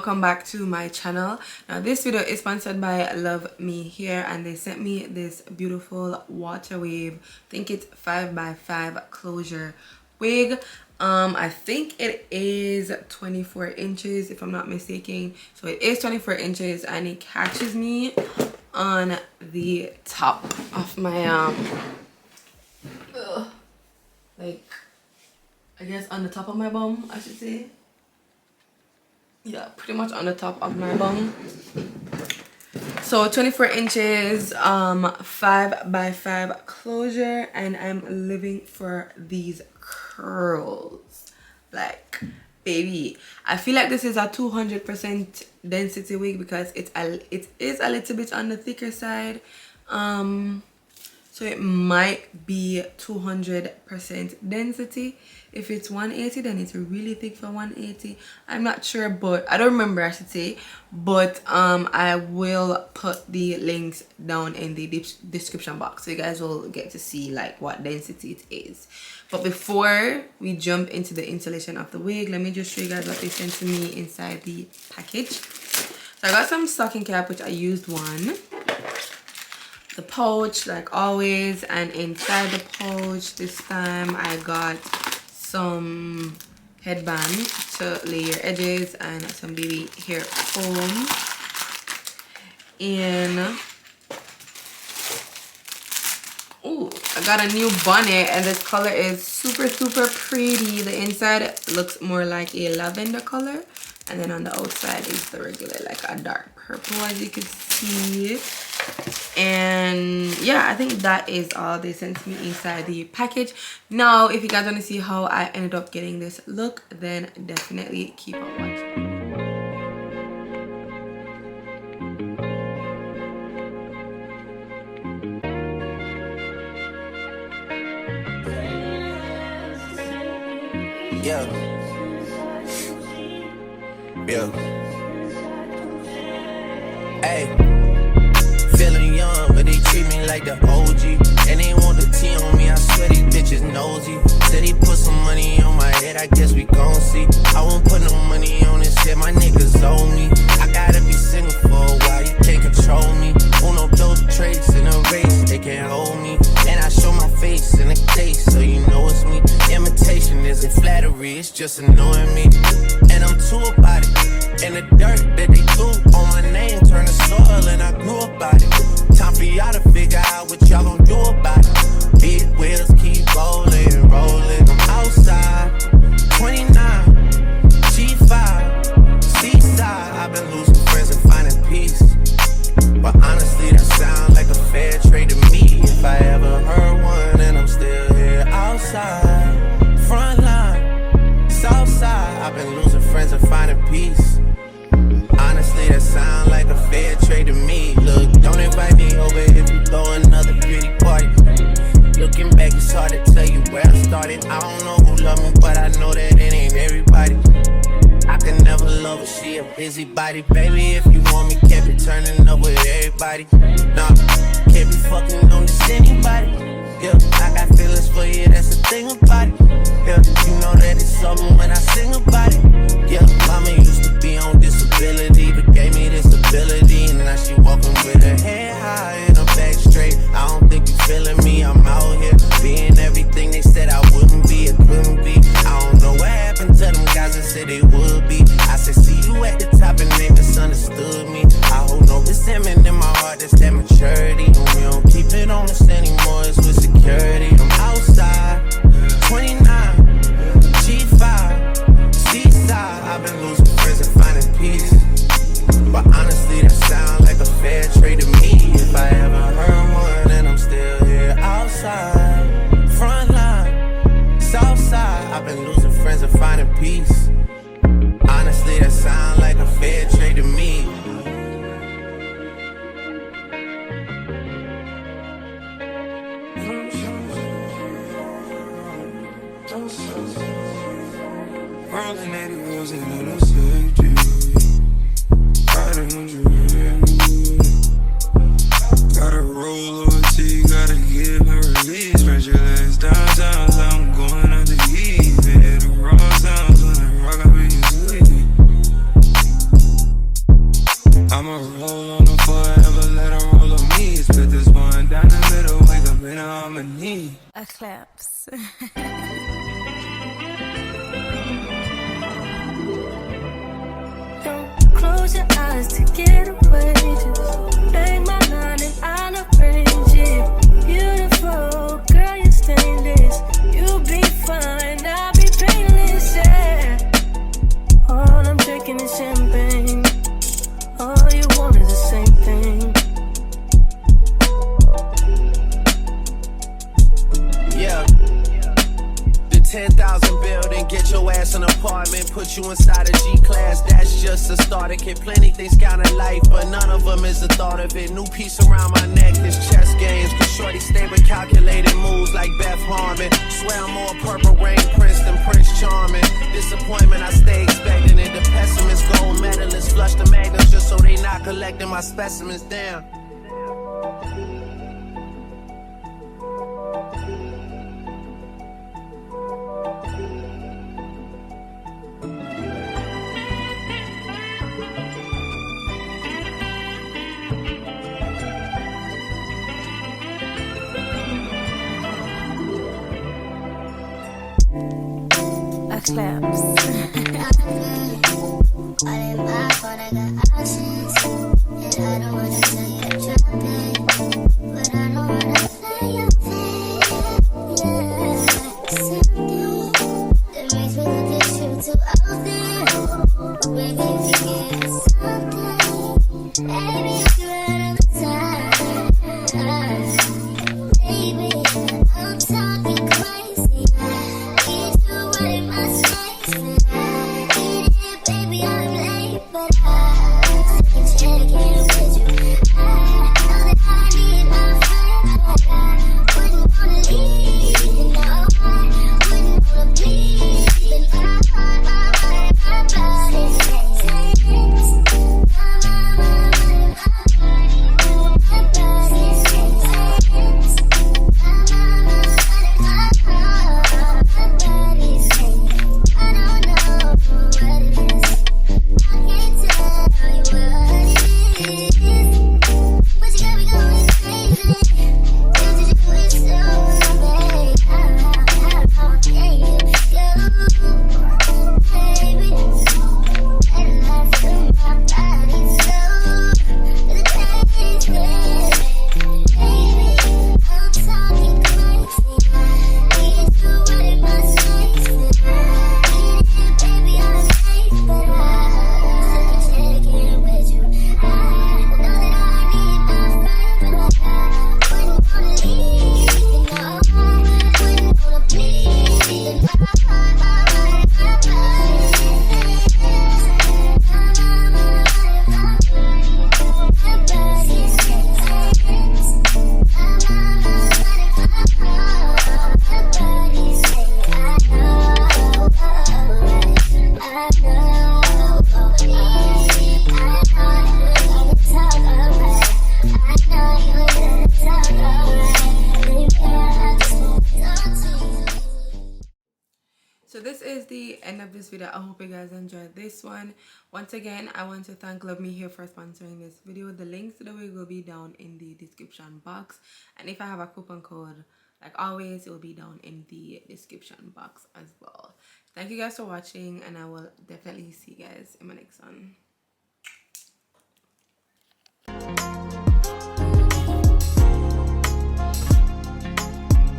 welcome back to my channel. Now this video is sponsored by Luvmehair, and they sent me this beautiful water wave. I think it's 5x5 closure wig. I think it is 24 inches if I'm not mistaken. So it is 24 inches and it catches me on the top of my like I guess on the top of my bum, I should say. Yeah, pretty much on the top of my bum. So 24 inches, 5x5 closure, and I'm living for these curls. Like, baby, I feel like this is a 200% density wig because it is a little bit on the thicker side. So it might be 200% density. If it's 180, then it's really thick for 180. I'm not sure, but I don't remember, I should say. But I will put the links down in the description box, so you guys will get to see like what density it is. But before we jump into the installation of the wig, let me just show you guys what they sent to me inside the package. So I got some stocking cap, which I used one. The pouch, like always, and inside the pouch this time I got some headband to lay your edges and some baby hair foam. And oh, I got a new bonnet, and this color is super pretty. The inside looks more like a lavender color, and then on the outside is the regular, like a dark purple, as you can see. And yeah, I think that is all they sent me inside the package. Now if you guys want to see how I ended up getting this look, then definitely keep on watching. Yeah. Hey, feeling young, but they treat me like the OG. And they want the T on me, I swear these bitches nosy. Said he put some money on my head, I guess we gon' see. I won't put no money on this shit, my niggas owe me. I gotta be single for a while, you can't control me. Uno, those traits in a race, they can't hold me. And I show my face in the case, so you know it's me. Imitation isn't flattery, it's just annoying me. And I'm too about it. And the dirt that they threw on my name turned to soil, and I grew about it. Time for y'all to figure out what y'all gon' do about it. Big wheels keep rolling, rolling. I'm outside, 29, G5, seaside. I've been losing friends and finding peace. But honestly, that sound like a fair trade to me. If I ever heard one, and I'm still here outside. Front line, south side. I've been losing friends and finding peace. Honestly, that sound like a fair trade to me. Look, don't invite me over if you throw another pretty party. Looking back, it's hard to tell you where I started. I don't know who loved me, but I know that it ain't everybody. I can never love her, she a busybody. Baby, if you want me, can't be turning up with everybody. Nah, can't be fucking on this anybody. Yeah, I got feelings for you, that's the thing about it. Yeah, you know that it's something when I sing about it. Yeah, mama used to be on disability, but gave me this ability. And now she walking with her head high and her back straight. I don't think you feeling me, I'm out here being everything they said I wouldn't be, it couldn't be. I don't know what happened to them guys that said they would be. I said see you at the top and they misunderstood me. I hold no resentment in my heart, that's that maturity. And we don't keep it on us anymore, it's with security. I'm outside, 29, G5, seaside. I've been losing friends and finding peace. But honestly, that sound like a fair trade to me. If I ever heard one, and I'm still here outside. Front line, south side. I've been losing friends and finding peace. Honestly, that sound like a fair trade to me. Rolling 80 wheels in a safety. Riding on you. Gotta roll over T, gotta give my release. Spread your legs downtown, so I'm going out to eat. Hit the raw sounds when I rock up in your sleep. on them forever, let her roll on me. Split this one down the middle, wake up in harmony. Assalaxx. Don't close your eyes to get away. Just bang my line and I'll arrange it. Beautiful girl, you're stainless. You'll be fine, I'll be painless. Yeah. All I'm drinking is champagne. All you want is the same thing. Yeah. The 10,000 building, get your ass an apartment, put you inside a G-class, that's just a starter kit. Plenty things count in life, but none of them is the thought of it. New piece around my neck, this chess games, cause shorty stay with calculated moves like Beth Harmon. Swear I'm more Purple Rain Prince than Prince Charming. Disappointment I stay expecting it. The pessimist, gold medalists, flush the magnums just so they not collecting my specimens down. Assalaxx. So this is the end of this video. I hope you guys enjoyed this one. Once again, I want to thank Luvmehair for sponsoring this video. The links to the wig will be down in the description box, and if I have a coupon code, like always, it will be down in the description box as well. Thank you guys for watching, and I will definitely see you guys in my next one.